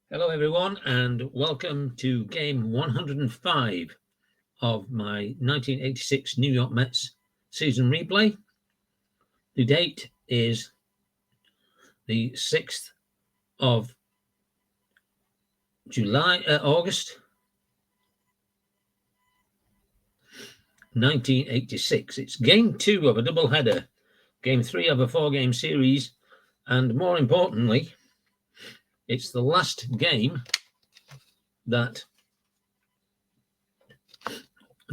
Hello, everyone, and welcome to game 105 of my 1986 New York Mets season replay. The date is the 6th of August 1986. It's game 2 of a doubleheader, game 3 of a 4-game series, and more importantly, it's the last game that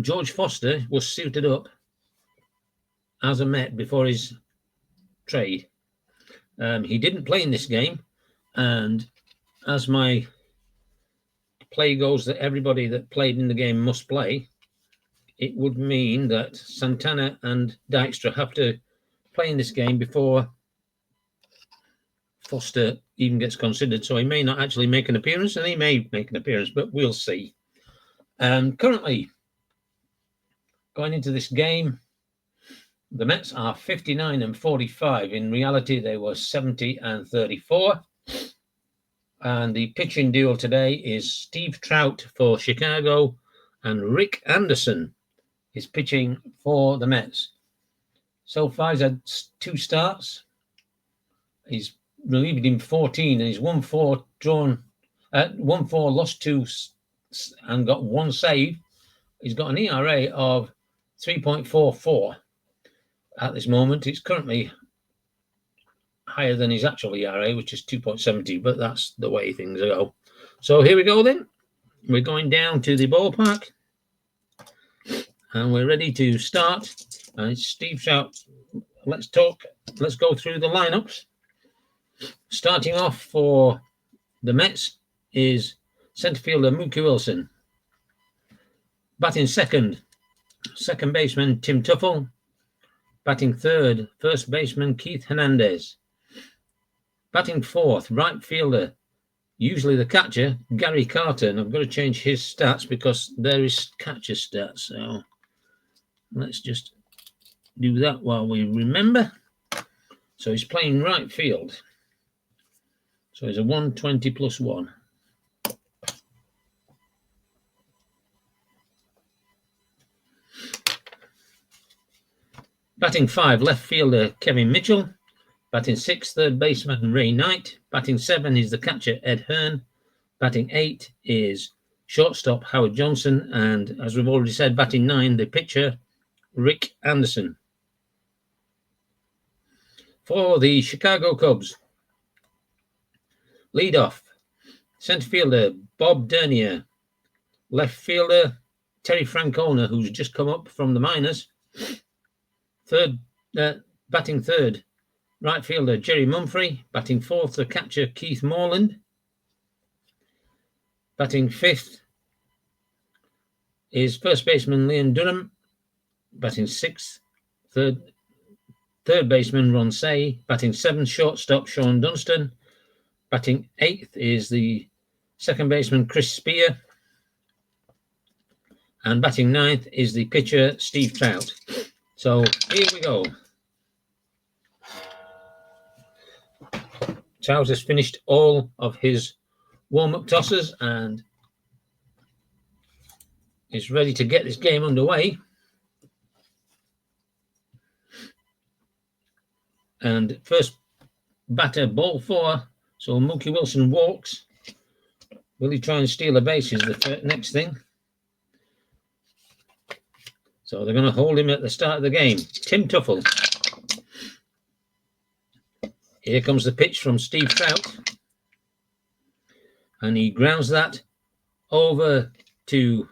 George Foster was suited up as a Met before his trade. He didn't play in this game, and as my play goes that everybody that played in the game must play, it would mean that Santana and Dykstra have to play in this game before Foster even gets considered. So he may not actually make an appearance, and he may make an appearance, but we'll see. Currently, going into this game, the Mets are 59 and 45. In reality, they were 70 and 34. And the pitching duo today is Steve Trout for Chicago and Rick Anderson is pitching for the Mets. So far, he's had 2 starts. He's relieved in 14, and he's won 4, lost 2, and got 1 save. He's got an ERA of 3.44 at this moment. It's currently higher than his actual ERA, which is 2.70, but that's the way things go. So here we go then. We're going down to the ballpark, and we're ready to start. And it's Steve Trout. Let's go through the lineups. Starting off for the Mets is center fielder Mookie Wilson. Batting second baseman Tim Tuffle. Batting third, first baseman Keith Hernandez. Batting fourth, right fielder, usually the catcher, Gary Carter. And I've got to change his stats because there is catcher stats. So let's just do that while we remember. So he's playing right field. So he's a 120 plus 1. Batting 5, left fielder Kevin Mitchell. Batting 6, third baseman Ray Knight. Batting 7 is the catcher Ed Hearn. Batting 8 is shortstop Howard Johnson. And as we've already said, batting 9, the pitcher Rick Anderson. For the Chicago Cubs, leadoff, center fielder Bob Dernier. Left fielder Terry Francona, who's just come up from the minors. Batting third, right fielder Jerry Mumphrey. Batting fourth, the catcher Keith Moreland. Batting fifth is first baseman Leon Durham. Batting sixth, third baseman Ron Say. Batting seventh, shortstop Sean Dunston. Batting eighth is the second baseman Chris Spear. And batting ninth is the pitcher Steve Trout. So here we go. Trout has finished all of his warm-up tosses and is ready to get this game underway. And first batter, ball 4. So Mookie Wilson walks. Will he try and steal a base is the next thing. So they're going to hold him at the start of the game. Tim Tuffle. Here comes the pitch from Steve Trout. And he grounds that over to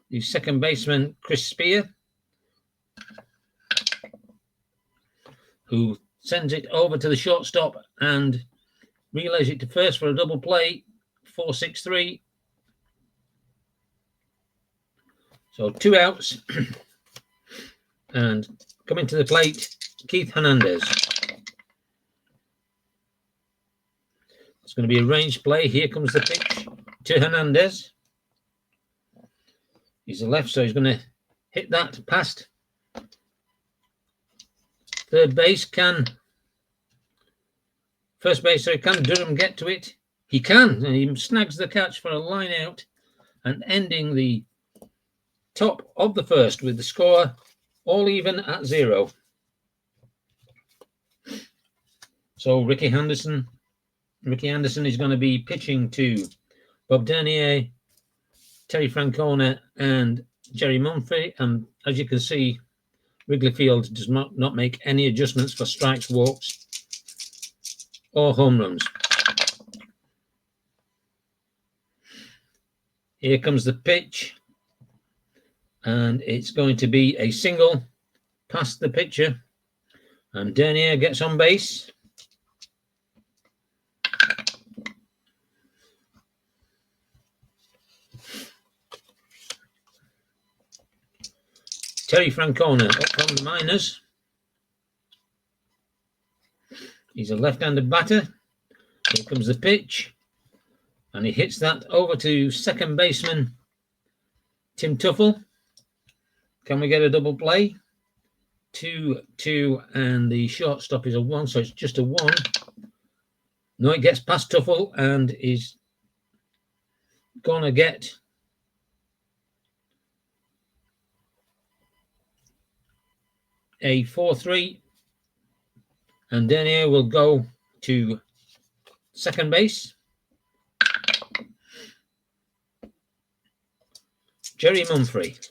the second baseman, Chris Spear, who sends it over to the shortstop and relays it to first for a double play, 4-6-3. So 2 outs. And coming to the plate, Keith Hernandez. It's going to be a range play. Here comes the pitch to Hernandez. He's a left, so he's going to hit that past third base. First base, so can Durham get to it? He can, and he snags the catch for a line out and ending the top of the first with the score all even at 0. So Ricky Anderson is going to be pitching to Bob Dernier, Terry Francona, and Jerry Mumphrey. And as you can see, Wrigley Field does not make any adjustments for strikes, walks, or home runs. Here comes the pitch, and it's going to be a single past the pitcher, and Dernier gets on base. Terry Francona up from the minors. He's a left-handed batter. Here comes the pitch, and he hits that over to second baseman Tim Tuffle. Can we get a double play? 2-2, and the shortstop is a 1, so it's just a 1. No, it gets past Tuffle and is gonna get a 4-3, and Dernier will go to second base. Jerry Mumphrey.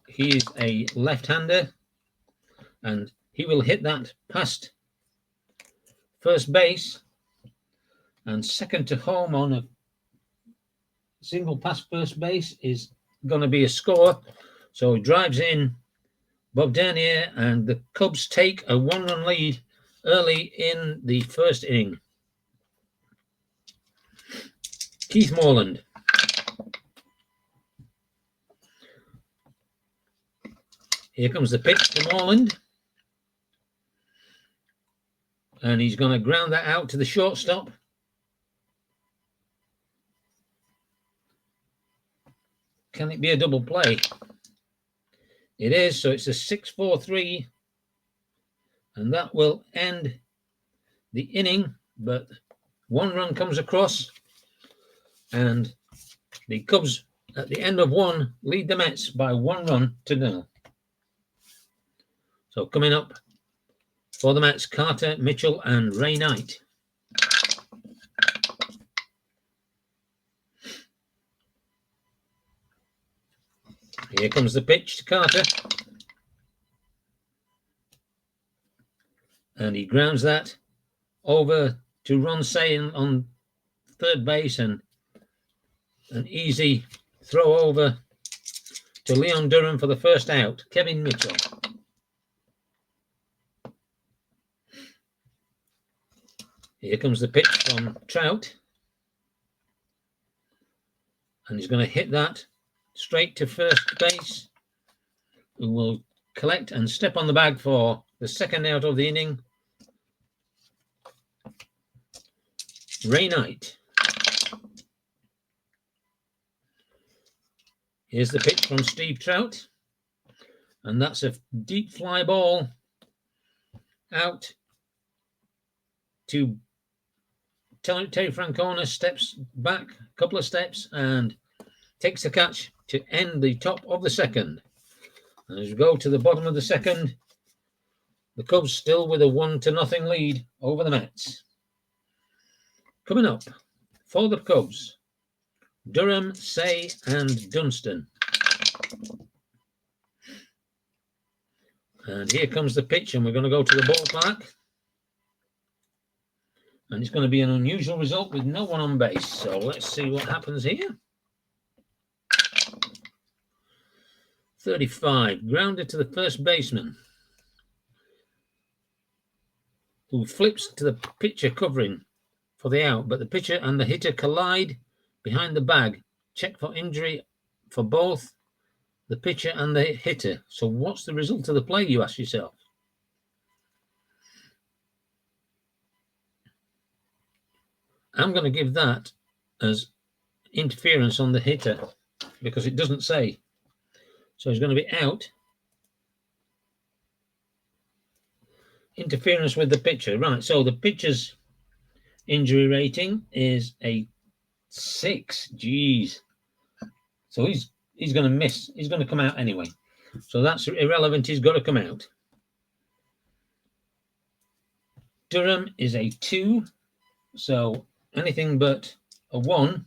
He is a left-hander, and he will hit that past first base, and second to home on a single past first base is going to be a score. So he drives in Bob Dernier, and the Cubs take a 1-run lead early in the first inning. Keith Moreland. Here comes the pitch to Moreland, and he's going to ground that out to the shortstop. Can it be a double play? It is, so it's a 6-4-3, and that will end the inning, but 1 run comes across, and the Cubs at the end of 1 lead the Mets by 1-0. So coming up for the Mets, Carter Mitchell and Ray Knight. Here comes the pitch to Carter, and he grounds that over to Ron Sayin on third base, and an easy throw over to Leon Durham for the first out. Kevin Mitchell. Here comes the pitch from Trout, and he's going to hit that straight to first base, who will collect and step on the bag for the second out of the inning. Ray Knight. Here's the pitch from Steve Trout, and that's a deep fly ball out to Terry Francona. Steps back a couple of steps and takes the catch to end the top of the second. And as we go to the bottom of the second, the Cubs still with a 1-0 lead over the Mets. Coming up for the Cubs, Durham, Say, and Dunston. And here comes the pitch, and we're going to go to the ballpark. And it's going to be an unusual result with no one on base. So let's see what happens here. 35, grounded to the first baseman, who flips to the pitcher covering for the out, but the pitcher and the hitter collide behind the bag. Check for injury for both the pitcher and the hitter. So what's the result of the play, you ask yourself? I'm going to give that as interference on the hitter because it doesn't say. So he's going to be out. interference with the pitcher. Right, so the pitcher's injury rating is a 6. Jeez. So he's going to miss. He's going to come out anyway. So that's irrelevant. He's got to come out. Durham is a 2. So anything but a 1.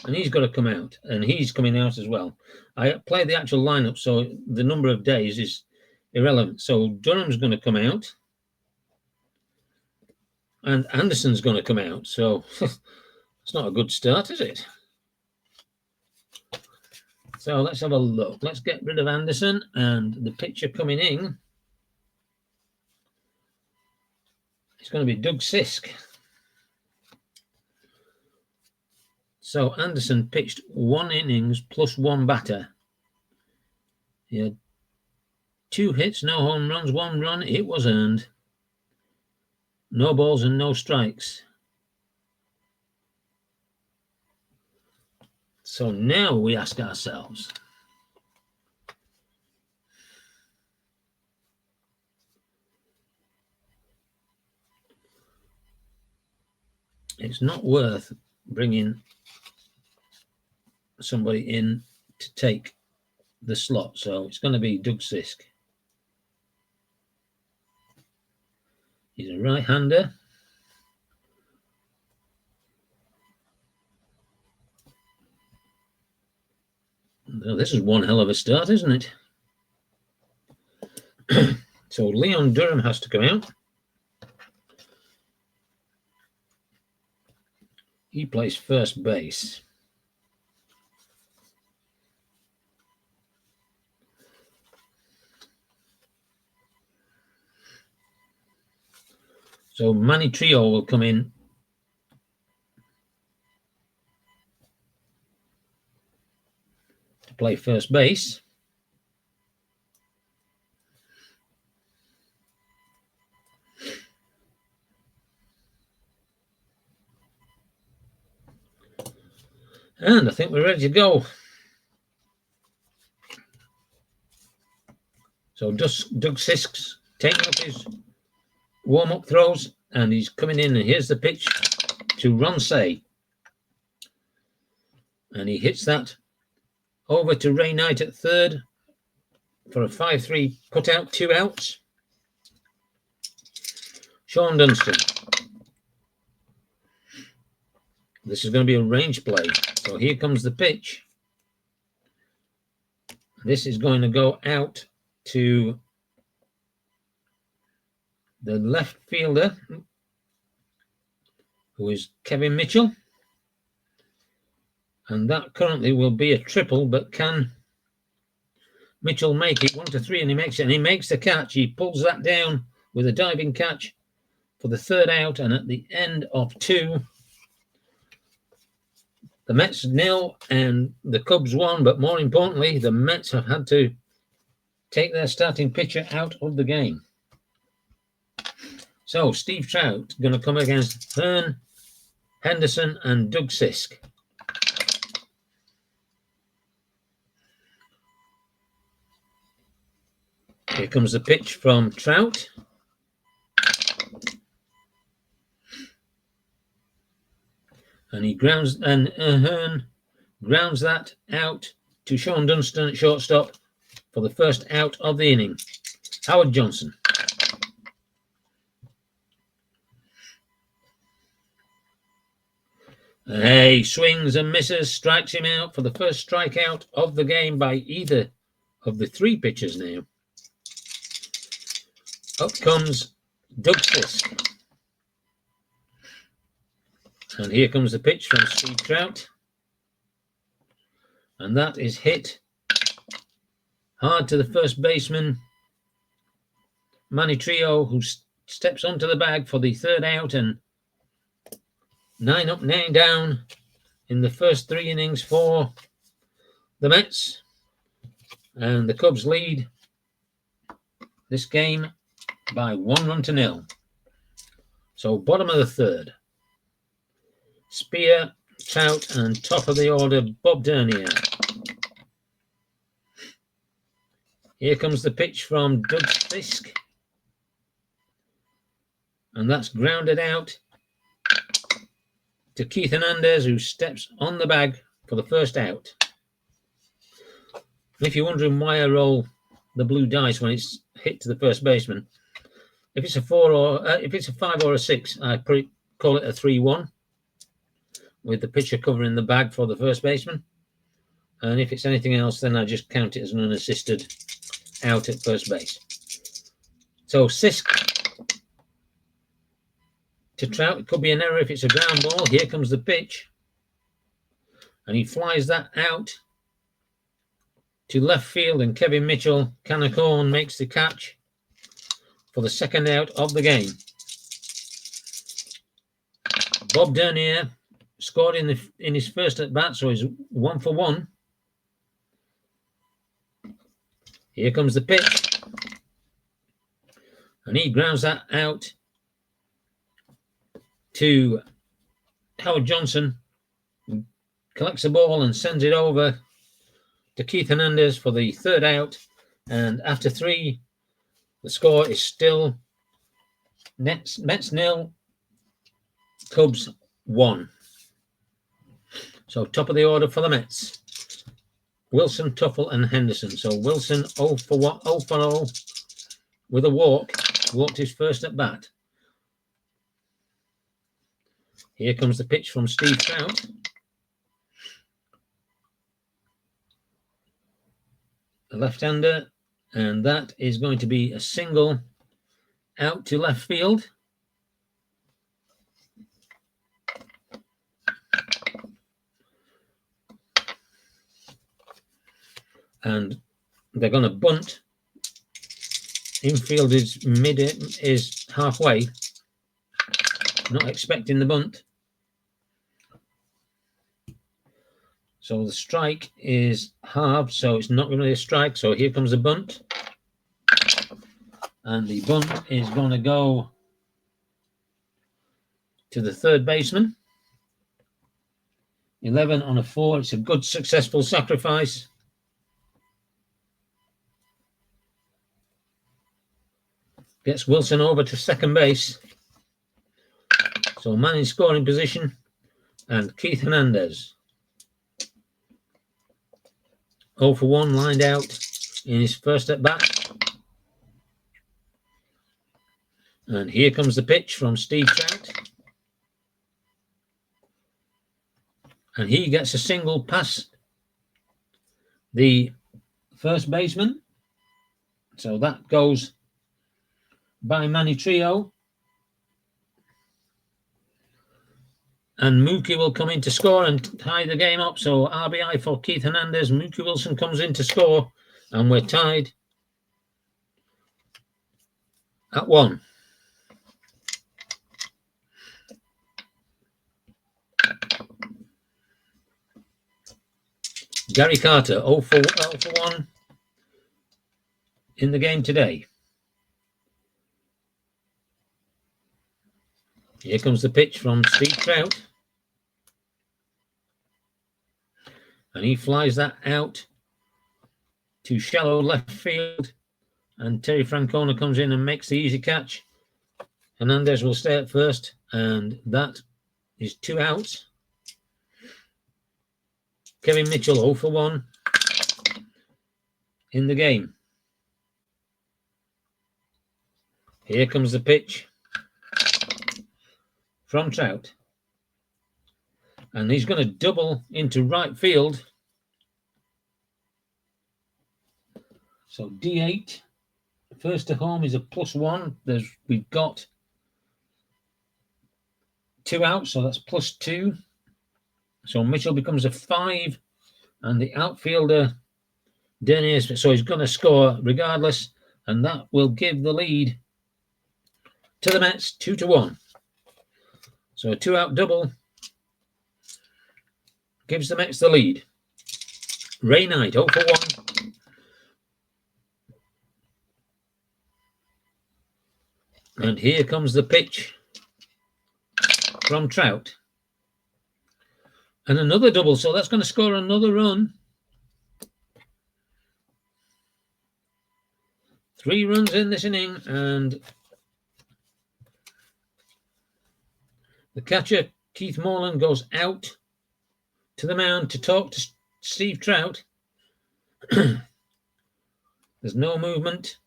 And he's got to come out. And he's coming out as well. I play the actual lineup, so the number of days is irrelevant. So Durham's going to come out. And Anderson's going to come out. So it's not a good start, is it? So let's have a look. Let's get rid of Anderson, and the pitcher coming in is going to be Doug Sisk. So Anderson pitched 1 innings plus 1 batter. He had 2 hits, no home runs, 1 run. It was earned. No balls and no strikes. So now we ask ourselves, it's not worth bringing somebody in to take the slot. So it's going to be Doug Sisk. He's a right-hander. Well, this is one hell of a start, isn't it? So Leon Durham has to come out. He plays first base. So Manny Trio will come in to play first base. And I think we're ready to go. So Doug Sisk's taking up his warm-up throws, and he's coming in, and here's the pitch to Ron Say. And he hits that over to Ray Knight at third for a 5-3 cutout, 2 outs. Sean Dunston. This is going to be a range play. So here comes the pitch. This is going to go out to the left fielder, who is Kevin Mitchell. And that currently will be a triple, but can Mitchell make it 1-3? And he makes it, and he makes the catch. He pulls that down with a diving catch for the 3rd out. And at the end of 2, the Mets 0 and the Cubs 1. But more importantly, the Mets have had to take their starting pitcher out of the game. So Steve Trout going to come against Hearn, Henderson, and Doug Sisk. Here comes the pitch from Trout. And he grounds, and Hearn grounds that out to Sean Dunston at shortstop for the 1st out of the inning. Howard Johnson. He swings and misses, strikes him out for the 1st strikeout of the game by either of the 3 pitchers now. Up comes Doug Sisk. And here comes the pitch from Steve Trout. And that is hit hard to the first baseman, Manny Trio, who steps onto the bag for the 3rd out, and 9 up, 9 down in the first 3 innings for the Mets. And the Cubs lead this game by 1-0. So bottom of the 3rd. Spear, Trout, and top of the order, Bob Dernier. Here comes the pitch from Doug Sisk. And that's grounded out to Keith Hernandez, who steps on the bag for the first out. And if you're wondering why I roll the blue dice when it's hit to the first baseman, if it's a 4 or if it's a 5 or a 6, I call it a 3-1 with the pitcher covering the bag for the first baseman. And if it's anything else, then I just count it as an unassisted out at first base. So Sisk to Trout. It could be an error if it's a ground ball. Here comes the pitch. And he flies that out to left field, and Kevin Mitchell, Canacorn, makes the catch for the second out of the game. Bob Dernier scored in his first at bat, so he's 1 for 1. Here comes the pitch, and he grounds that out to Howard Johnson, who collects the ball and sends it over to Keith Hernandez for the third out. And after 3, the score is still Mets 0, Cubs 1. So top of the order for the Mets: Wilson, Tuffle, and Henderson. So Wilson 0 for 0 with a walk. Walked his first at bat. Here comes the pitch from Steve Trout. A left-hander, and that is going to be a single out to left field. And they're going to bunt. Infield is halfway. Not expecting the bunt. So the strike is halved, so it's not going to be a strike. So here comes the bunt. And the bunt is going to go to the third baseman. 11 on a 4. It's a good, successful sacrifice. Gets Wilson over to second base. So man in scoring position, and Keith Hernandez 0 for 1, lined out in his first at bat. And here comes the pitch from Steve Trout. And he gets a single past the first baseman. So that goes by Manny Trio. And Mookie will come in to score and tie the game up. So RBI for Keith Hernandez. Mookie Wilson comes in to score, and we're tied at 1. Gary Carter 0 for 1 in the game today. Here comes the pitch from Steve Trout. And he flies that out to shallow left field. And Terry Francona comes in and makes the easy catch. Hernandez will stay at first. And that is 2 outs. Kevin Mitchell 0 for 1 in the game. Here comes the pitch from Trout. And he's going to double into right field. So D8, first to home, is a +1. We've got 2 outs, so that's +2. So Mitchell becomes a 5, and the outfielder Dernier, so he's going to score regardless, and that will give the lead to the Mets 2-1. So a 2-out double gives the Mets the lead. Ray Knight 0 for 1. And here comes the pitch from Trout. And another double, so that's going to score another run. 3 runs in this inning, and The catcher, Keith Moreland, goes out to the mound to talk to Steve Trout. There's no movement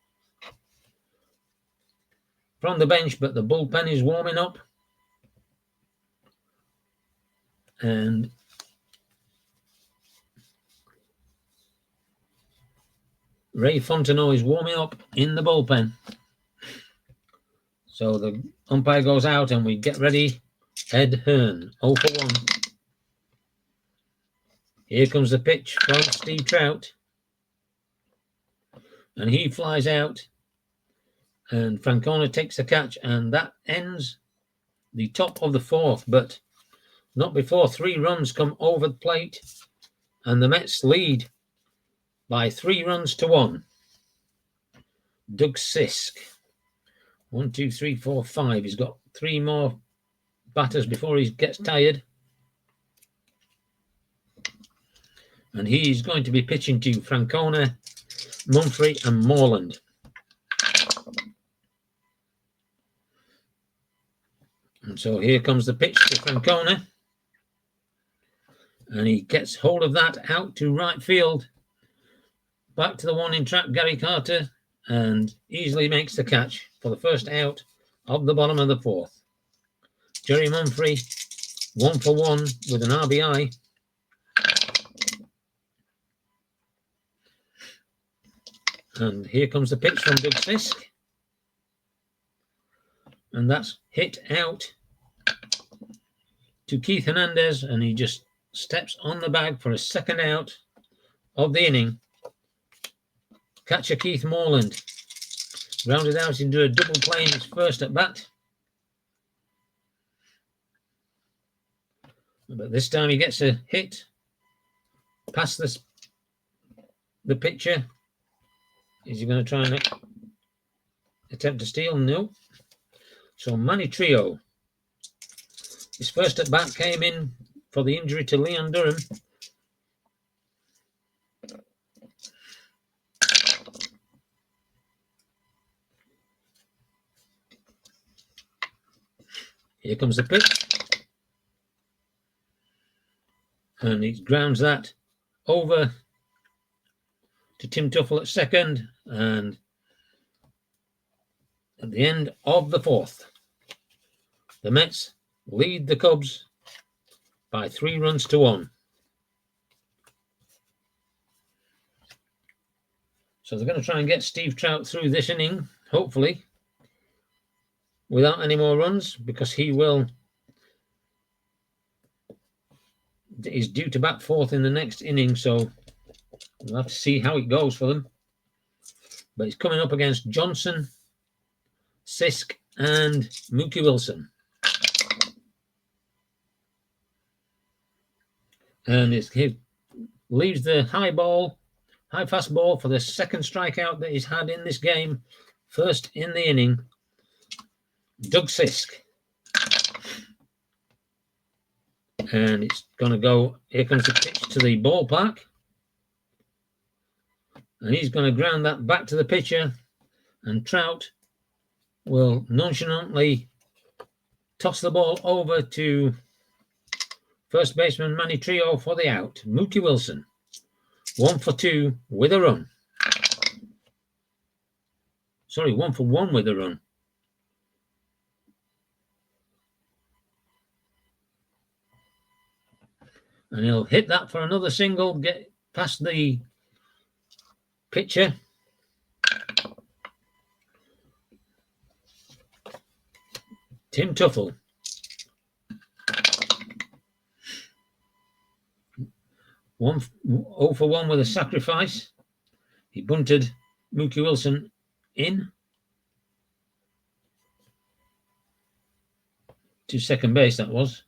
from the bench, but the bullpen is warming up. And Ray Fontenot is warming up in the bullpen. So the umpire goes out and we get ready. Ed Hearn, 0 for 1. Here comes the pitch from Steve Trout. And he flies out. And Francona takes the catch. And that ends the top of the fourth. But not before 3 runs come over the plate. And the Mets lead by 3 runs to 1. Doug Sisk. 1, 2, 3, 4, 5. He's got 3 more batters before he gets tired. And he's going to be pitching to Francona, Mumphrey, and Moreland. And so here comes the pitch to Francona. And he gets hold of that out to right field. Back to the one in trap, Gary Carter, and easily makes the catch for the first out of the bottom of the fourth. Jerry Mumphrey, 1 for 1 with an RBI. And here comes the pitch from Doug Sisk. And that's hit out to Keith Hernandez, and he just steps on the bag for a second out of the inning. Catcher Keith Moreland rounded out into a double play in his first at bat. But this time he gets a hit past the pitcher. Is he going to try and attempt to steal? No. So Manny Trio. His first at bat came in for the injury to Leon Durham. Here comes the pitch. And he grounds that over to Tim Tuffle at second. And at the end of the fourth, the Mets lead the Cubs by 3 runs to 1. So they're going to try and get Steve Trout through this inning, hopefully, without any more runs, because he is due to bat 4th in the next inning, so we'll have to see how it goes for them. But he's coming up against Johnson, Sisk, and Mookie Wilson. And he leaves the high fastball for the second strikeout that he's had in this game. First in the inning, Doug Sisk. And it's going to go, here comes the pitch to the ballpark. And he's going to ground that back to the pitcher. And Trout will nonchalantly toss the ball over to first baseman Manny Trio for the out. Mookie Wilson, 1 for 2 with a run. Sorry, 1 for 1 with a run. And he'll hit that for another single, get past the pitcher. Tim Tuffle. 0 for 1 with a sacrifice. He bunted Mookie Wilson in to second base, that was.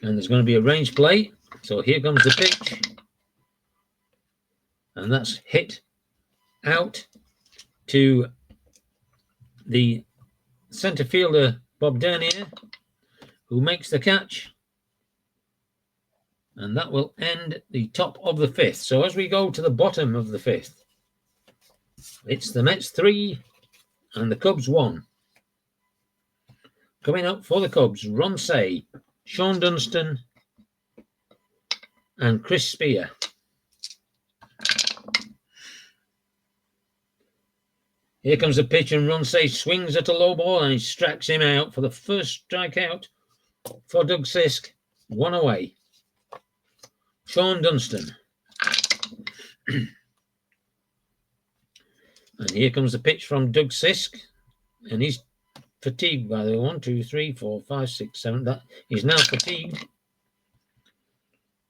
And there's going to be a range play. So here comes the pitch. And that's hit out to the center fielder, Bob Dernier, who makes the catch. And that will end the top of the 5th. So as we go to the bottom of the 5th, it's the Mets 3 and the Cubs 1. Coming up for the Cubs, Ron Cey, Sean Dunston, and Chris Spear. Here comes the pitch, and Ron Cey swings at a low ball, and he strikes him out for the first strikeout for Doug Sisk. One away. Sean Dunston. And here comes the pitch from Doug Sisk, and he's fatigued by the way. 1, 2, 3, 4, 5, 6, 7. That he's now fatigued.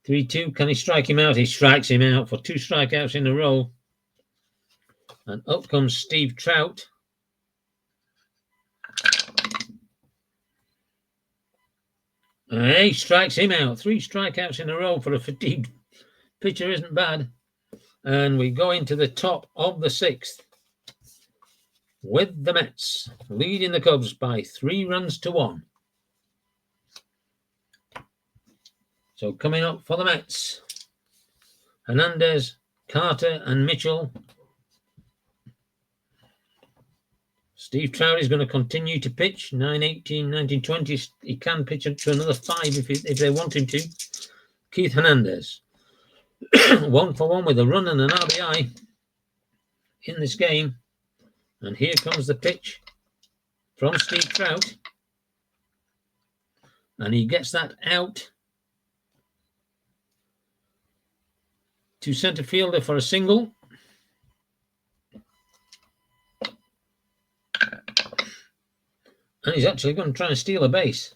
3-2. Can he strike him out? He strikes him out for 2 strikeouts in a row. And up comes Steve Trout. And he strikes him out. 3 strikeouts in a row for a fatigued pitcher isn't bad. And we go into the top of the 6th with the Mets leading the Cubs by 3 runs to 1. So coming up for the Mets, Hernandez, Carter, and Mitchell. Steve Trout is going to continue to pitch. 9-18, 19-20. He can pitch up to another 5 if they want him to. Keith Hernandez. 1 for 1 with a run and an RBI in this game. And here comes the pitch from Steve Trout. And he gets that out to center fielder for a single. And he's actually going to try and steal a base.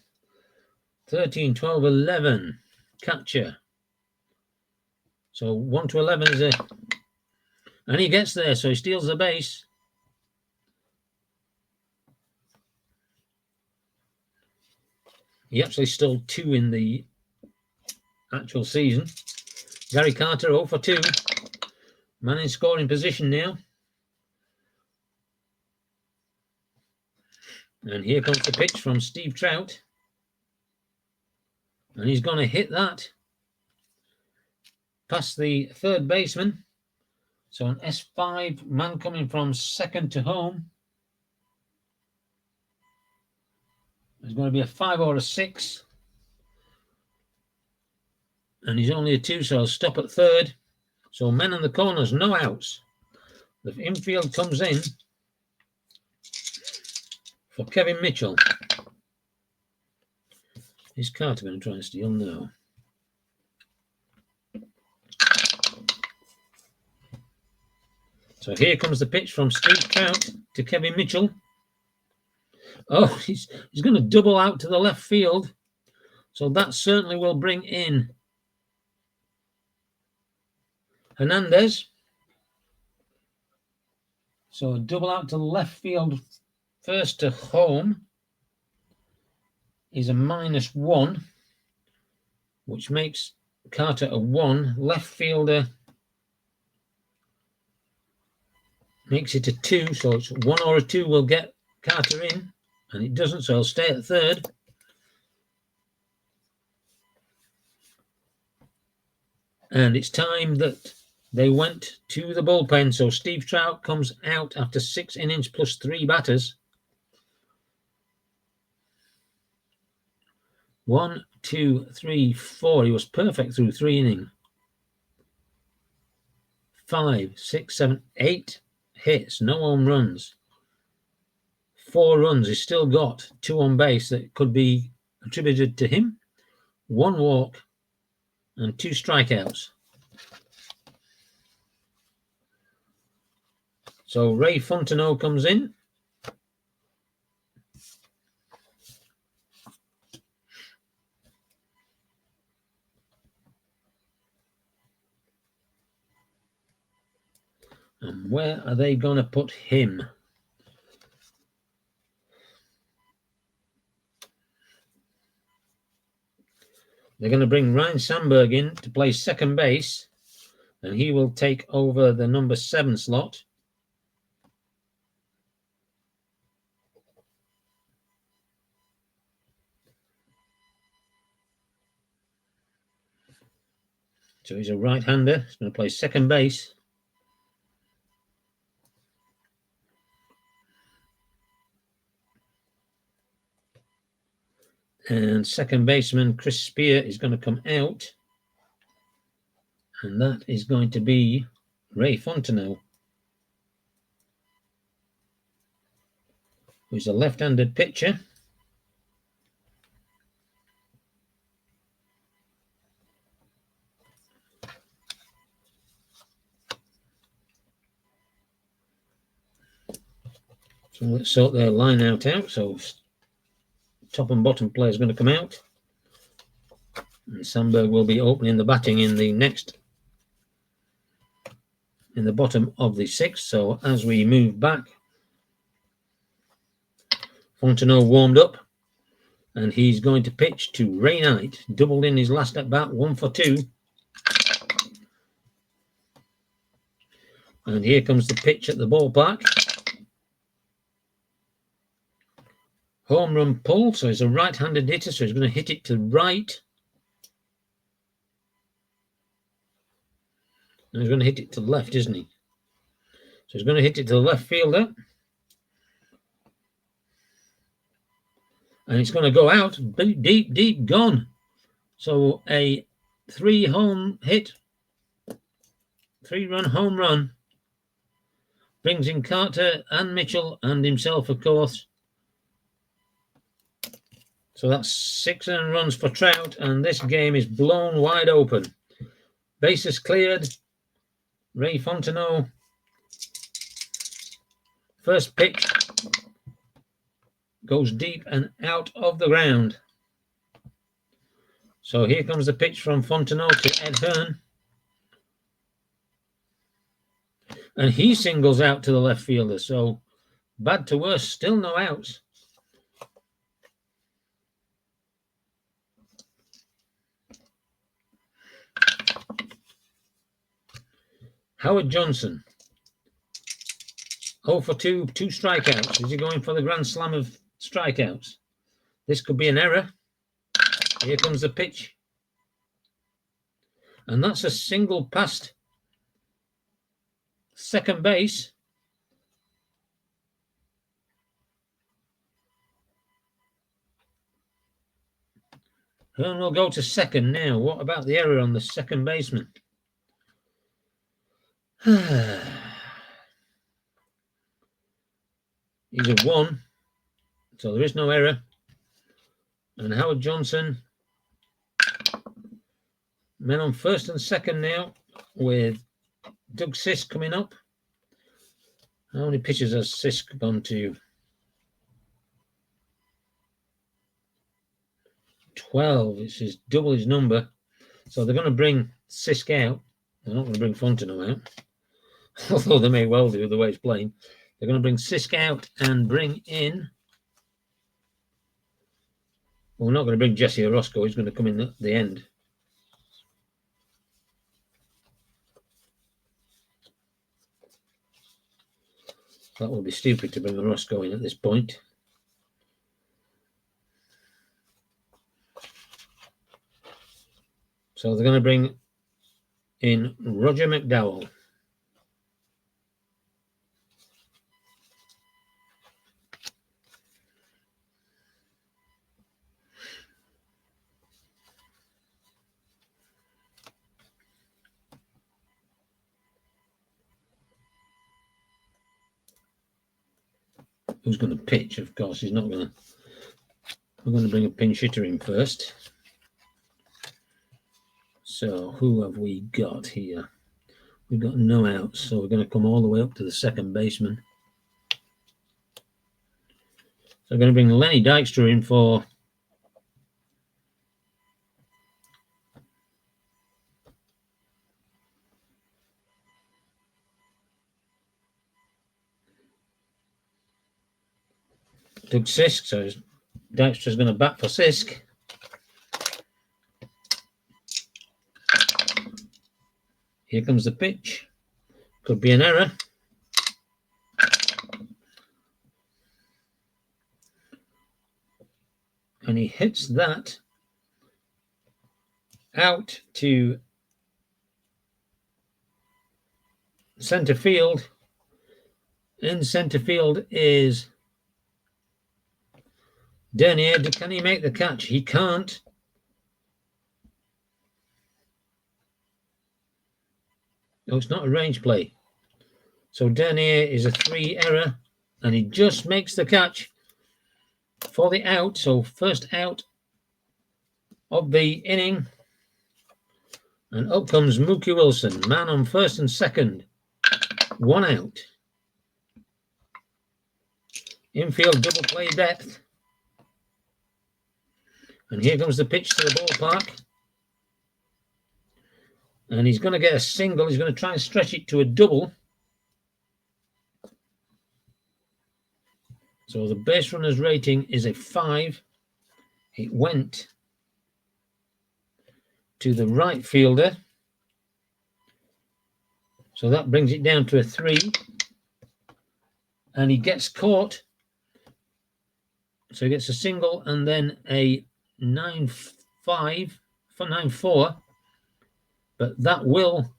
13, 12, 11. Catcher. So 1 to 11 is a... And he gets there, so he steals the base. He actually stole 2 in the actual season. Gary Carter 0 for 2. Man in scoring position now. And here comes the pitch from Steve Trout. And he's going to hit that past the 3rd baseman. So an S5, man coming from second to home. There's going to be a 5 or a 6. And he's only a 2, so I'll stop at 3rd. So men in the corners, no outs. The infield comes in for Kevin Mitchell. Is Carter going to try and steal? No. So here comes the pitch from Steve Trout to Kevin Mitchell. Oh, he's going to double out to the left field. So that certainly will bring in Hernandez. So a double out to the left field, first to home, is a -1, which makes Carter a 1. Left fielder makes it a 2, so it's 1 or a 2 will get Carter in, and it doesn't, so I'll stay at 3rd. And it's time that they went to the bullpen, so Steve Trout comes out after 6 innings plus 3 batters. 1, 2, 3, 4. He was perfect through 3 innings. 5, 6, 7, 8 hits, no home runs. 4 runs. He's still got 2 on base that could be attributed to him. 1 walk and 2 strikeouts. So Ray Fontenot comes in. And where are they going to put him? They're going to bring Ryan Sandberg in to play second base, and he will take over the number 7 slot. So he's a right-hander. He's going to play second base. And second baseman Chris Spear is going to come out. And that is going to be Ray Fontenot, who's a left-handed pitcher. So let's sort their line out. So top and bottom player is going to come out. And Sandberg will be opening the batting in the bottom of the sixth. So as we move back, Fontenot warmed up, and he's going to pitch to Ray Knight. Doubled in his last at bat, 1 for 2. And here comes the pitch at the ballpark. Home run pull, so he's a right-handed hitter, so he's going to hit it to right. And he's going to hit it to left, isn't he? So he's going to hit it to the left fielder. And it's going to go out, deep, deep, gone. So a 3-run home run. Brings in Carter and Mitchell and himself, of course. So that's 6 runs for Trout, and this game is blown wide open. Bases cleared. Ray Fontenot. First pitch goes deep and out of the ground. So here comes the pitch from Fontenot to Ed Hearn. And he singles out to the left fielder. So bad to worse, still no outs. Howard Johnson. 0 for 2, 2 strikeouts. Is he going for the grand slam of strikeouts? This could be an error. Here comes the pitch. And that's a single past second base. Hearn will go to second now. What about the error on the second baseman? He's a 1, so there is no error. And Howard Johnson, men on first and second now, with Doug Sisk coming up. How many pitches has Sisk gone to? 12. It's double his number. So they're going to bring Sisk out. They're not going to bring Fontenot out, although they may well do the way it's playing. They're going to bring Sisk out and bring in. Well, we're not going to bring Jesse Orosco. He's going to come in at the end. That would be stupid to bring Orosco in at this point. So they're going to bring in Roger McDowell. Who's going to pitch? Of course, he's not going to. We're going to bring a pinch hitter in first. So who have we got here? We've got no outs, so we're going to come all the way up to the second baseman. So we're going to bring Lenny Dykstra in for Doug Sisk. So Dykstra's going to bat for Sisk. Here comes the pitch. Could be an error. And he hits that out to center field. In center field is Dernier, can he make the catch? He can't. No, it's not a range play. So Dernier is a 3 error, and he just makes the catch for the out. So first out of the inning. And up comes Mookie Wilson, man on first and second. 1 out. Infield double play depth. And here comes the pitch to the ballpark. And he's going to get a single. He's going to try and stretch it to a double. So the base runner's rating is a 5. It went to the right fielder. So that brings it down to a 3. And he gets caught. So he gets a single and then a 9-5 for 9-4. But that will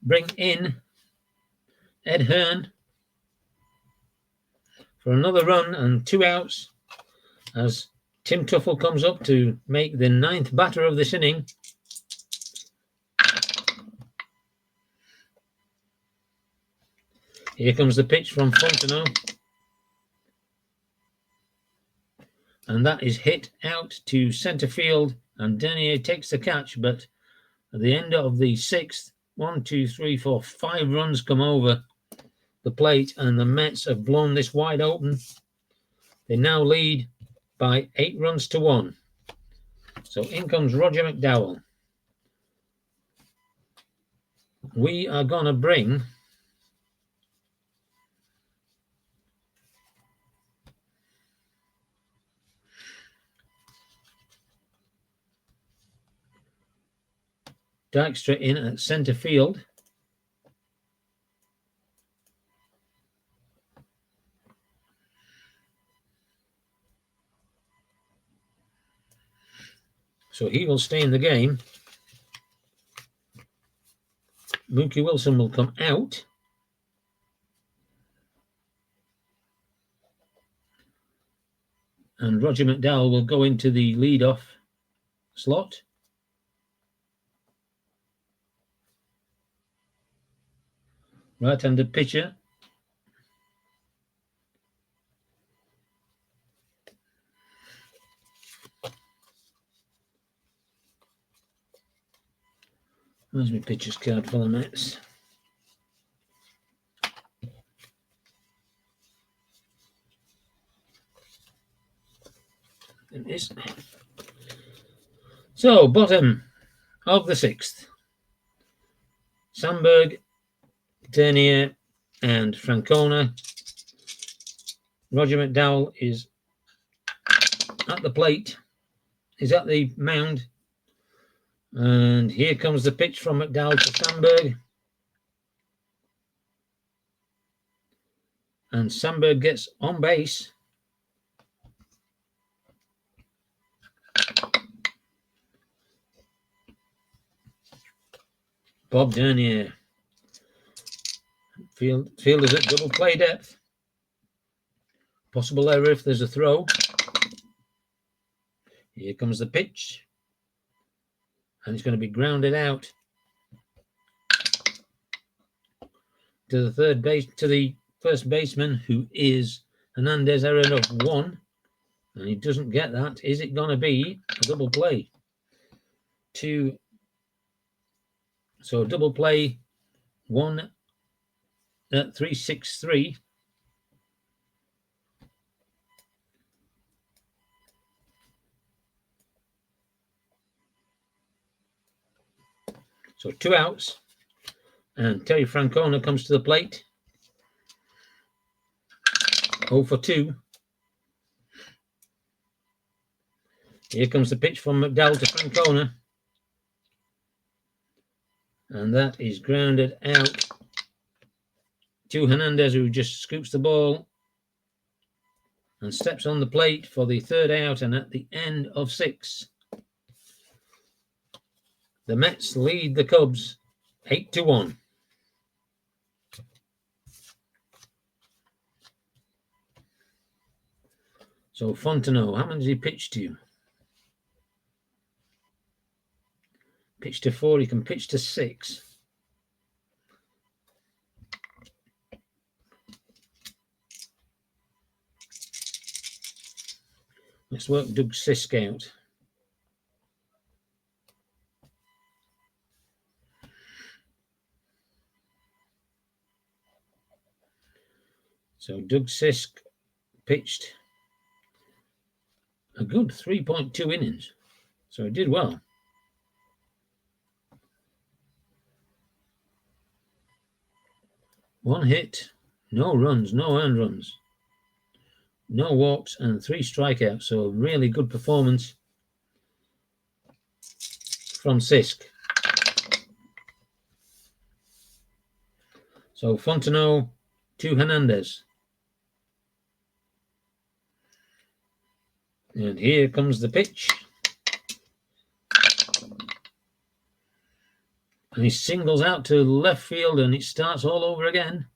bring in Ed Hearn for another run and 2 outs as Tim Tuffle comes up to make the 9th batter of this inning. Here comes the pitch from Fontenot. And that is hit out to centre field. And Dernier takes the catch. But at the end of the 6th, 1, 2, 3, 4, 5 runs come over the plate. And the Mets have blown this wide open. They now lead by 8 runs to 1. So in comes Roger McDowell. We are going to bring Dykstra in at centre field. So he will stay in the game. Mookie Wilson will come out. And Roger McDowell will go into the leadoff slot. Right-handed pitcher. Where's my pitcher's card for the Mets? It is. So, bottom of the 6th. Sandberg, Dernier, and Francona. Roger McDowell is at the plate. He's at the mound. And here comes the pitch from McDowell to Sandberg. And Sandberg gets on base. Bob Dernier. Fielders at double play depth. Possible error if there's a throw. Here comes the pitch. And it's going to be grounded out to the first baseman, who is Hernandez. Error of 1. And he doesn't get that. Is it going to be a double play? So double play 1 at 3-6-3. So 2 outs. And Terry Francona comes to the plate. 0 for 2. Here comes the pitch from McDowell to Francona. And that is grounded out to Hernandez, who just scoops the ball and steps on the plate for the 3rd out. And at the end of 6, the Mets lead the Cubs 8-1. So Fontenot, how many did he pitch to? Pitch to 4, he can pitch to 6. Let's work Doug Sisk out. So Doug Sisk pitched a good 3.2 innings. So he did well. One hit, no runs, no earned runs, no walks, and 3 strikeouts. So a really good performance from Sisk. So Fontenot to Hernandez. And here comes the pitch. And he singles out to left field, and it starts all over again.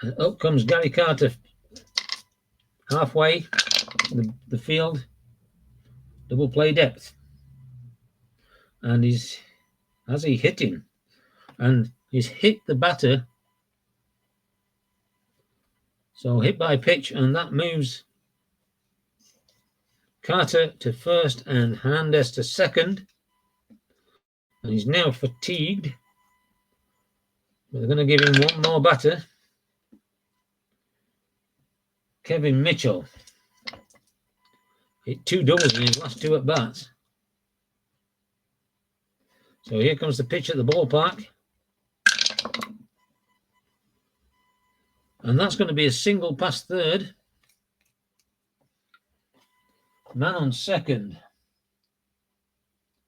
And up comes Gary Carter halfway the field. Double play depth. And he's hit him? And he's hit the batter. So hit by pitch, and that moves Carter to first and Hernandez to second. And he's now fatigued. But they're going to give him one more batter. Kevin Mitchell hit 2 doubles in his last 2 at-bats. So here comes the pitch at the ballpark. And that's going to be a single past third. Man on second.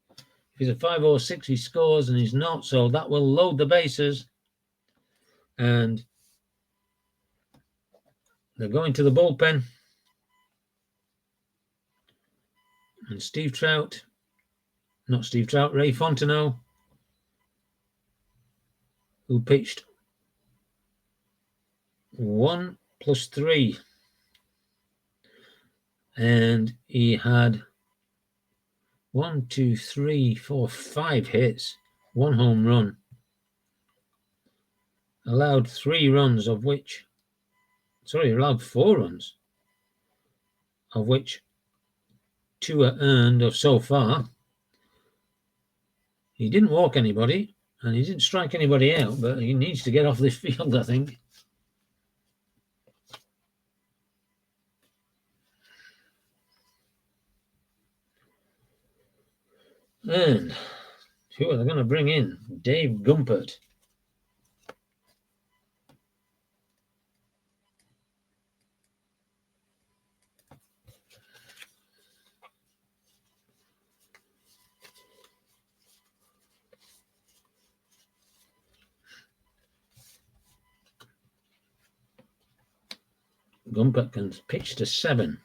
If he's a 5 or 6, he scores, and he's not. So that will load the bases. And they're going to the bullpen. And Ray Fontenot, who pitched 1 plus 3. And he had 1, 2, 3, 4, 5 hits, 1 home run. Allowed 4 runs, of which 2 are earned of so far. He didn't walk anybody, and he didn't strike anybody out, but he needs to get off this field, I think. And who are they going to bring in? Dave Gumpert. Gumpert can pitch to 7.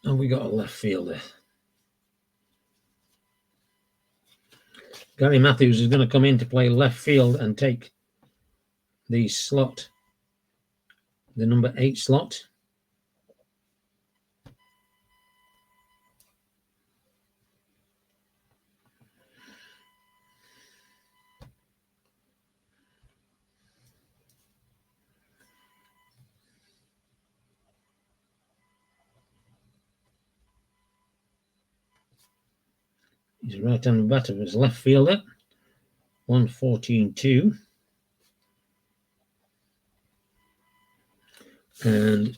And we got a left fielder. Gary Matthews is going to come in to play left field and take the slot, the number 8 slot. He's a right-handed batter, his left fielder. 114-2. And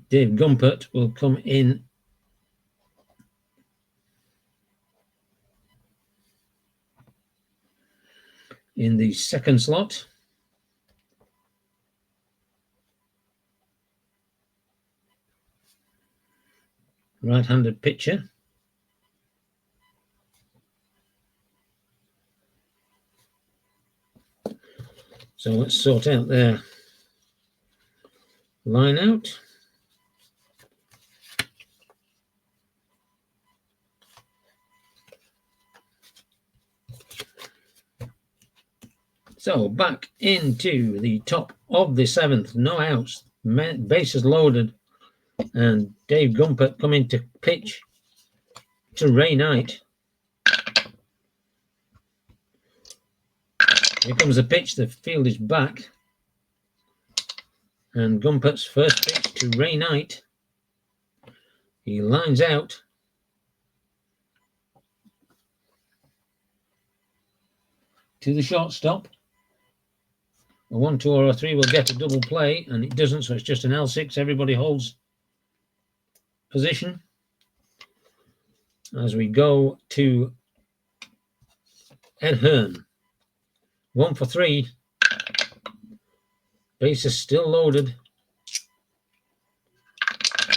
Dave Gumpert will come in the second slot. Right-handed pitcher. So let's sort out their line out. So back into the top of the 7th, no outs, bases loaded, and Dave Gumpert coming to pitch to Ray Knight. Here comes the pitch, the field is back, and Gumpert's first pitch to Ray Knight. He lines out. To the shortstop. A 1, 2, or a 3 will get a double play, and it doesn't, so it's just an L6. Everybody holds position as we go to Ed Hearn. 1 for 3. Bases still loaded.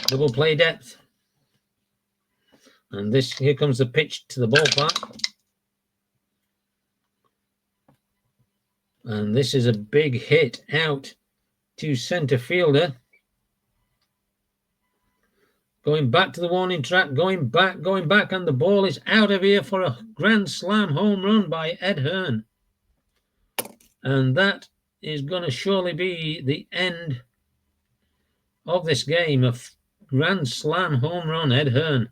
Double play depth. And here comes the pitch to the ballpark. And this is a big hit out to center fielder. Going back to the warning track, going back, and the ball is out of here for a grand slam home run by Ed Hearn. And that is going to surely be the end of this game. A grand slam home run, Ed Hearn.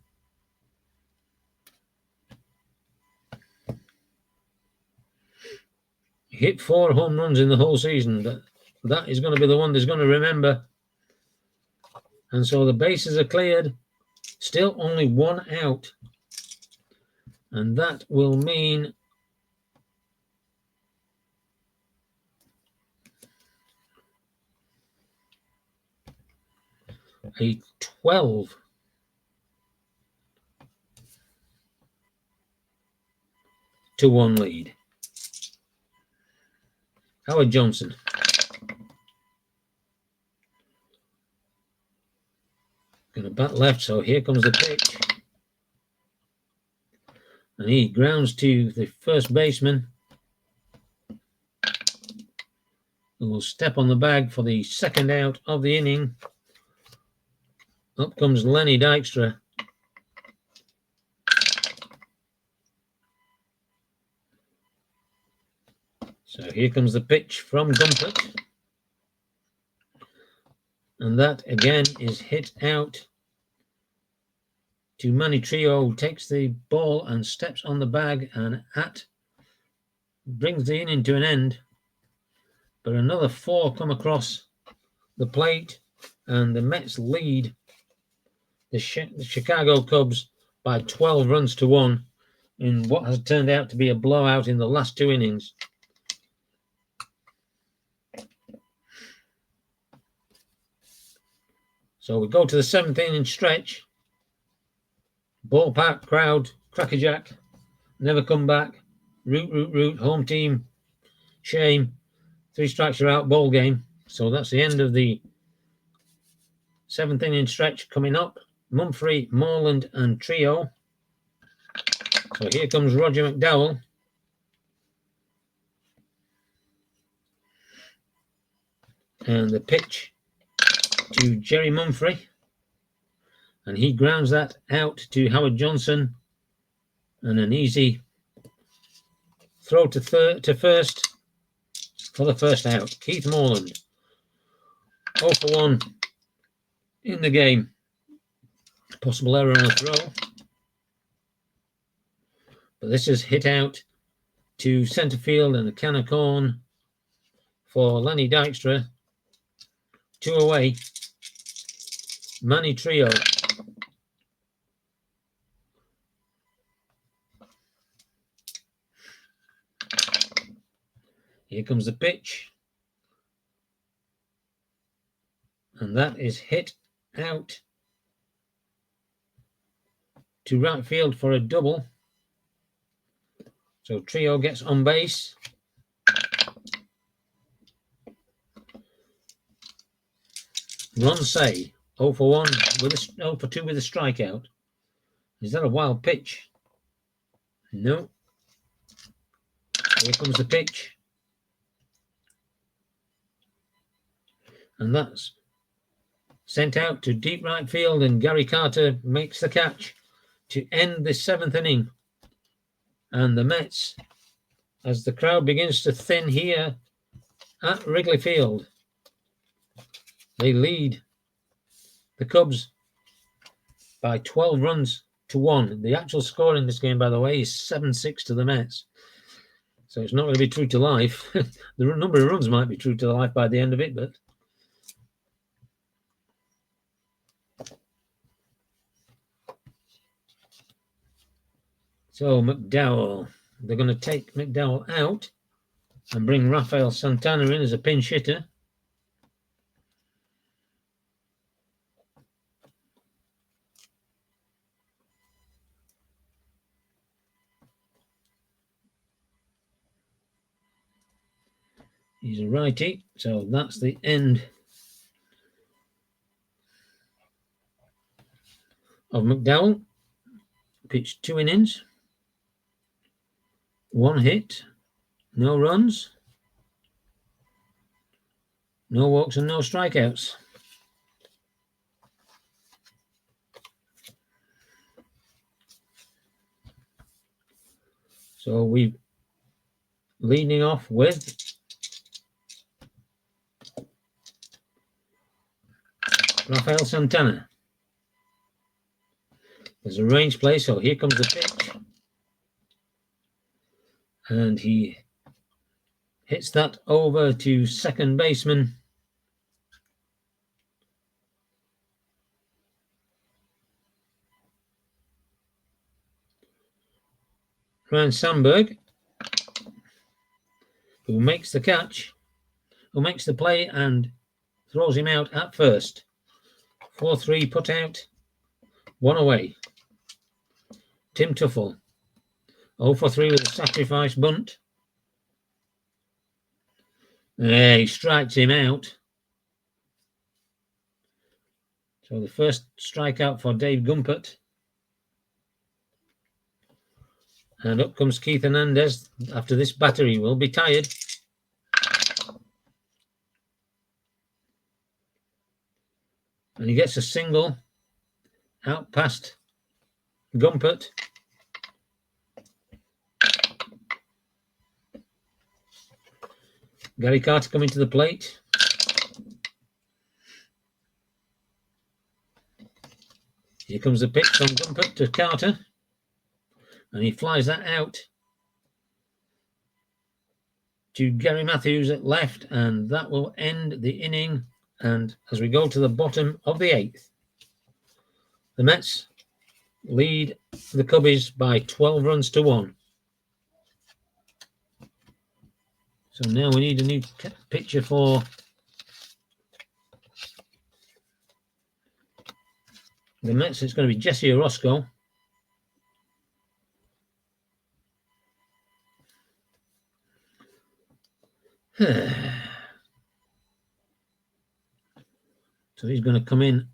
Hit 4 home runs in the whole season. That is going to be the one that's going to remember. And so the bases are cleared. Still only 1 out. And that will mean a 12 to 1 lead. Howard Johnson. Going to bat left, so here comes the pitch. And he grounds to the first baseman, who will step on the bag for the second out of the inning. Up comes Lenny Dykstra. So here comes the pitch from Gumpert. And that again is hit out to Manny Trio, who takes the ball and steps on the bag and brings the inning to an end. But another 4 come across the plate, and the Mets lead the Chicago Cubs by 12 runs to 1 in what has turned out to be a blowout in the last 2 innings. So we go to the 7th inning stretch. Ballpark crowd, crackerjack, never come back. Root, home team, shame. 3 strikes are out, ball game. So that's the end of the 7th inning stretch. Coming up, Mumphrey, Moreland, and Trio. So here comes Roger McDowell. And the pitch to Jerry Mumphrey, and he grounds that out to Howard Johnson, and an easy throw to first for the first out. Keith Moreland, 0 for 1 in the game. Possible error on a throw, but this is hit out to center field, and a can of corn for Lenny Dykstra. 2 away. Manny Trio. Here comes the pitch. And that is hit out to right field for a double. So Trio gets on base. Ron Say, 0 for 1 0 for 2 with a strikeout. Is that a wild pitch? No. Here comes the pitch. And that's sent out to deep right field, and Gary Carter makes the catch to end the 7th inning. And the Mets as the crowd begins to thin here at Wrigley Field. They lead the Cubs by 12 runs to 1. The actual score in this game, by the way, is 7-6 to the Mets. So it's not going to be true to life. The number of runs might be true to life by the end of it, but so McDowell, they're going to take McDowell out and bring Rafael Santana in as a pinch hitter. He's a righty, so that's the end of McDowell. Pitched 2 innings, 1 hit, no runs, no walks and no strikeouts. So we're leading off with Rafael Santana. There's a range play, so here comes the pitch. And he hits that over to second baseman Ryne Sandberg, who makes the catch, who makes the play and throws him out at first. 4-3 put out, 1 away. Tim Tuffle, 0-for-3 with a sacrifice bunt. He strikes him out. So the first strikeout for Dave Gumpert. And up comes Keith Hernandez. After this batter, he will be tired. And he gets a single out past Gumpert. Gary Carter coming to the plate. Here comes the pitch from Gumpert to Carter. And he flies that out to Gary Matthews at left. And that will end the inning. And as we go to the bottom of the 8th, the Mets lead the Cubbies by 12 runs to 1. So now we need a new pitcher for the Mets. It's going to be Jesse Orosco. So he's going to come in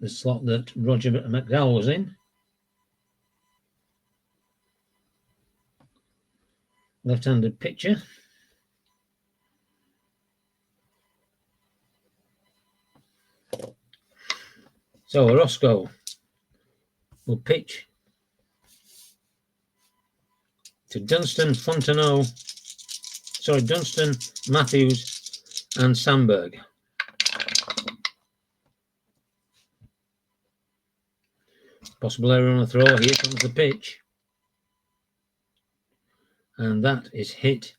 the slot that Roger McDowell was in. Left-handed pitcher. So Orosco will pitch to Dunston, Matthews, and Sandberg. Possible error on the throw. Here comes the pitch. And that is hit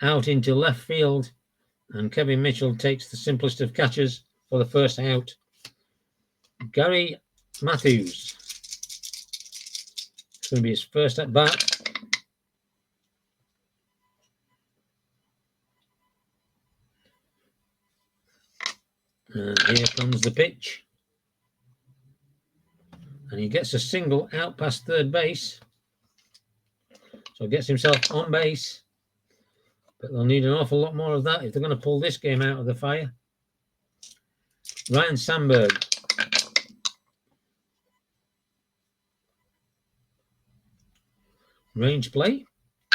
out into left field. And Kevin Mitchell takes the simplest of catches for the first out. Gary Matthews. It's going to be his first at bat. And here comes the pitch. And he gets a single out past third base. So gets himself on base. But they'll need an awful lot more of that if they're going to pull this game out of the fire. Ryne Sandberg. Range play.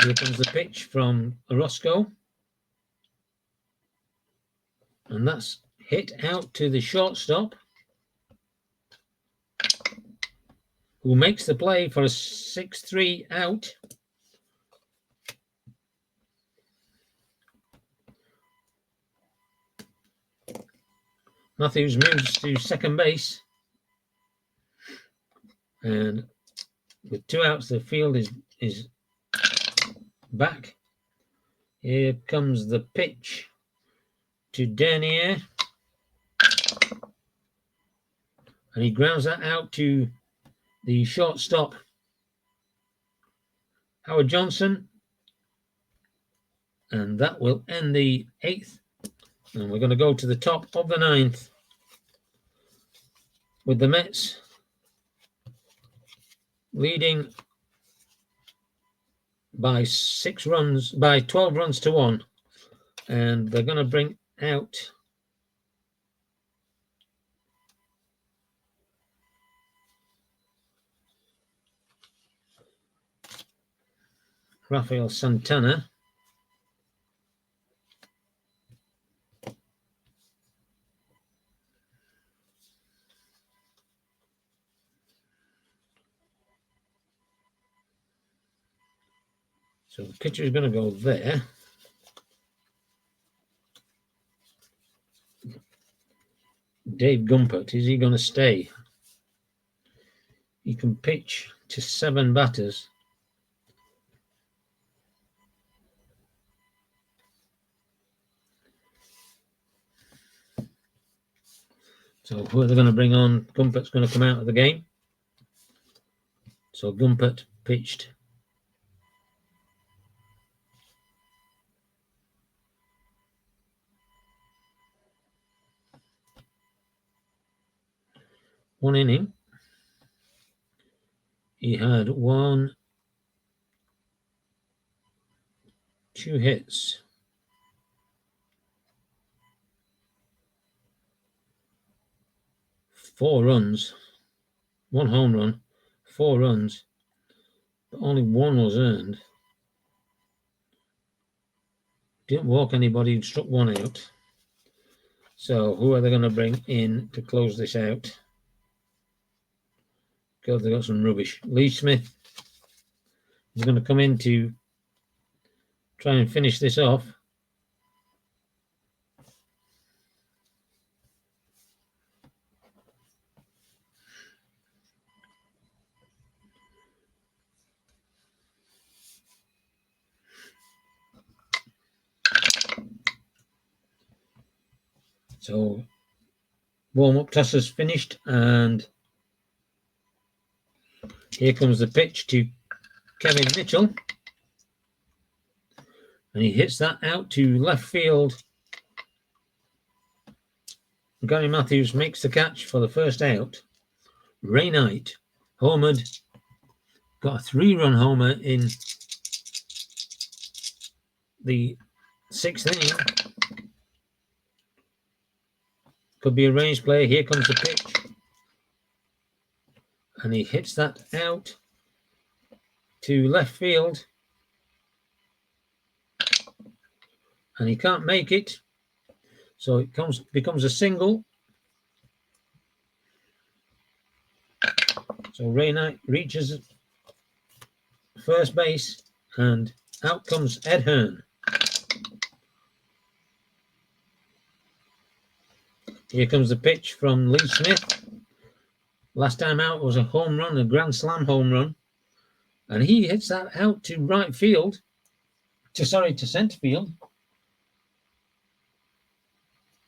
Here comes the pitch from Orosco. And that's hit out to the shortstop. who makes the play for a 6-3 out. Matthews moves to second base. And with 2 outs, the field is back. Here comes the pitch to Dernier. And he grounds that out to the shortstop, Howard Johnson. And that will end the 8th. And we're going to go to the top of the 9th with the Mets leading by 12 runs to 1. And they're going to bring out Rafael Santana. So the pitcher is going to go there. Dave Gumpert, is he going to stay? He can pitch to 7 batters. So who are they going to bring on? Gumpert's going to come out of the game. So Gumpert pitched. One inning. He had 2 hits. 4 runs. 1 home run. 4 runs. But only 1 was earned. Didn't walk anybody, struck 1 out. So who are they going to bring in to close this out? God, they got some rubbish. Lee Smith is going to come in to try and finish this off. So warm-up toss is finished, and here comes the pitch to Kevin Mitchell. And he hits that out to left field. Gary Matthews makes the catch for the first out. Ray Knight homered, got a 3-run homer in the 6th inning. Could be a range play. Here comes the pitch. And he hits that out to left field. And he can't make it. So it becomes a single. So Ray Knight reaches first base, and out comes Ed Hearn. Here comes the pitch from Lee Smith. Last time out was a home run, a grand slam home run. And he hits that out to right field, to center field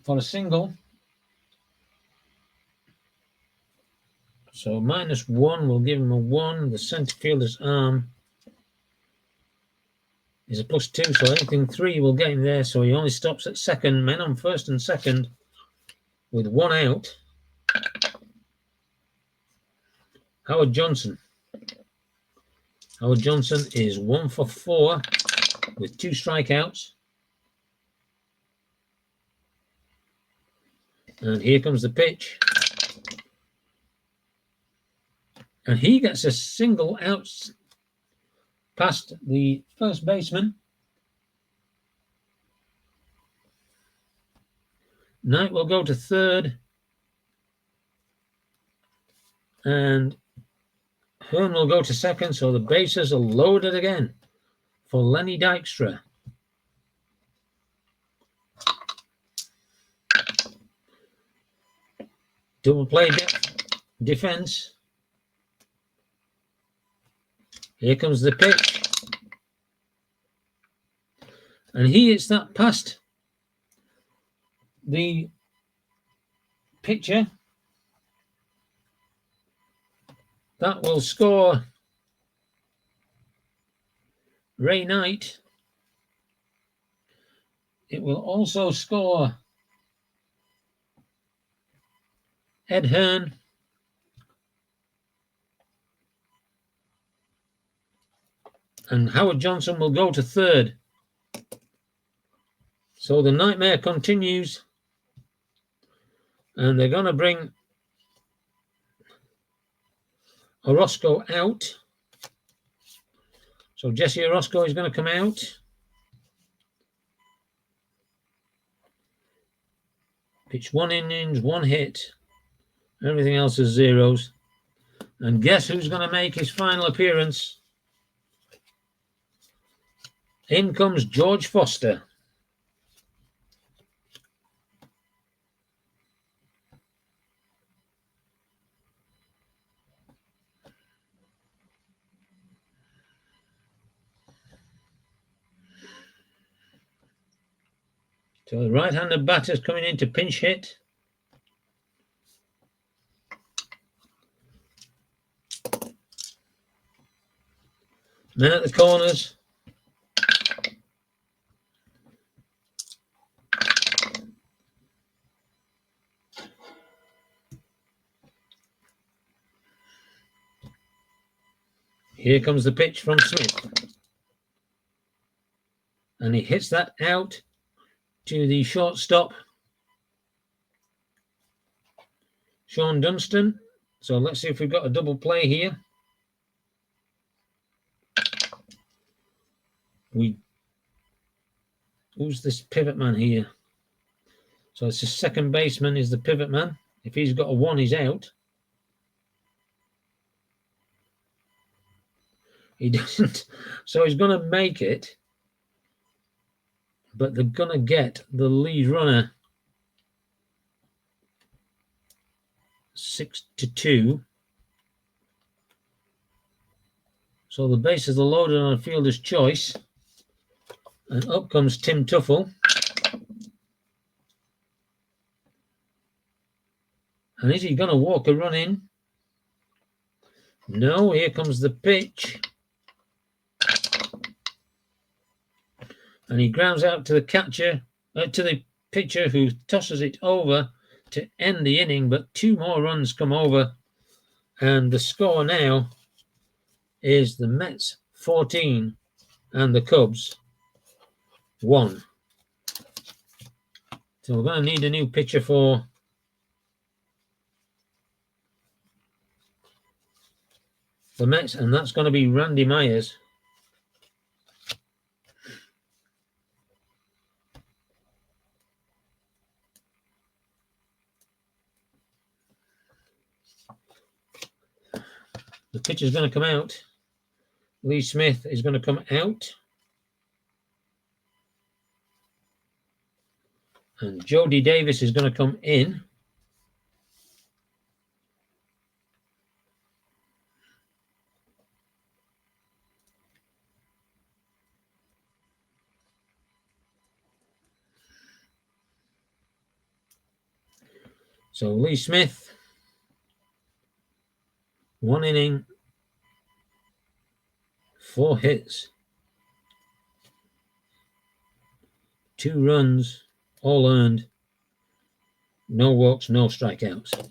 for a single. So -1 will give him a 1. The center fielder's arm is a +2, so anything 3 will get him there. So he only stops at second, men on first and second with 1 out. Howard Johnson. Howard Johnson is 1 for 4 with 2 strikeouts. And here comes the pitch. And he gets a single out past the first baseman. Knight will go to third. And Hearn will go to second, so the bases are loaded again for Lenny Dykstra. Double play defense. Here comes the pitch. And he hits that past the pitcher. That will score Ray Knight. It will also score Ed Hearn. And Howard Johnson will go to third. So the nightmare continues. And they're going to bring Orozco out. So Jesse Orozco is going to come out. Pitch 1 innings, 1 hit. Everything else is zeros. And guess who's going to make his final appearance? In comes George Foster. So the right-handed batter's coming in to pinch hit. Men at the corners. Here comes the pitch from Smith. And he hits that out to the shortstop, Sean Dunstan. So let's see if we've got a double play here. Who's this pivot man here? So it's the second baseman is the pivot man. If he's got a 1, he's out. He doesn't. So he's going to make it. But they're going to get the lead runner 6-2. So the bases are loaded on a fielder's choice. And up comes Tim Tuffle. And is he going to walk a run in? No, here comes the pitch. And he grounds out to the catcher, to the pitcher, who tosses it over to end the inning. But 2 more runs come over. And the score now is the Mets 14 and the Cubs 1. So we're going to need a new pitcher for the Mets, and that's going to be Randy Myers. The pitcher's going to come out. Lee Smith is going to come out. And Jody Davis is going to come in. So Lee Smith, 1 inning, 4 hits, 2 runs, all earned, no walks, no strikeouts.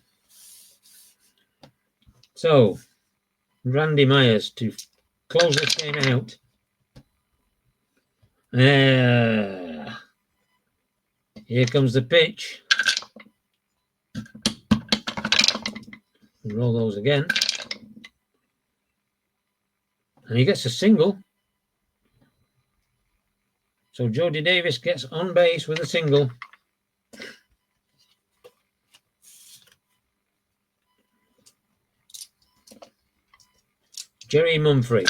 So Randy Myers to close this game out. Here comes the pitch. Roll those again. And he gets a single. So Jody Davis gets on base with a single. Jerry Mumphrey.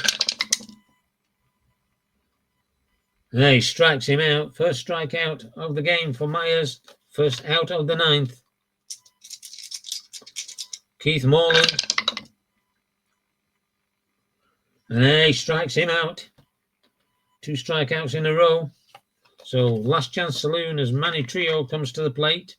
And he strikes him out. First strikeout of the game for Myers. First out of the 9th. Keith Moreland. And he strikes him out. 2 strikeouts in a row. So last chance saloon as Manny Trio comes to the plate.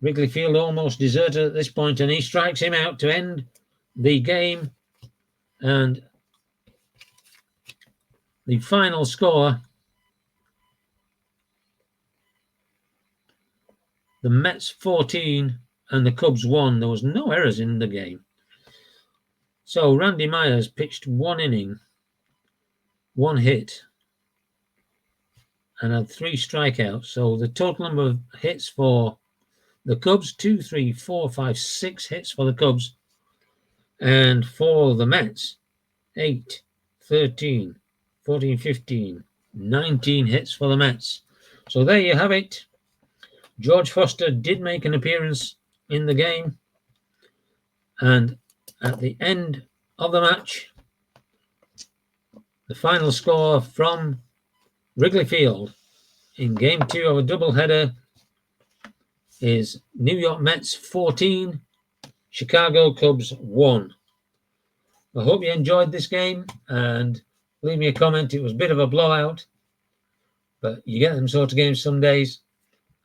Wrigley Field almost deserted at this point, and he strikes him out to end the game. And the final score, the Mets 14 and the Cubs 1. There was no errors in the game. So Randy Myers pitched 1 inning, 1 hit, and had 3 strikeouts. So the total number of hits for the Cubs, 2, 3, 4, 5, 6 hits for the Cubs. And for the Mets, 8, 13, 14, 15, 19 hits for the Mets. So there you have it. George Foster did make an appearance in the game. And at the end of the match, the final score from Wrigley Field in Game 2 of a doubleheader is New York Mets 14, Chicago Cubs 1. I hope you enjoyed this game, and leave me a comment. It was a bit of a blowout, but you get them sort of games some days,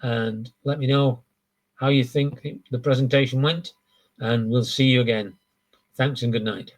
and let me know how you think the presentation went, and we'll see you again. Thanks and good night.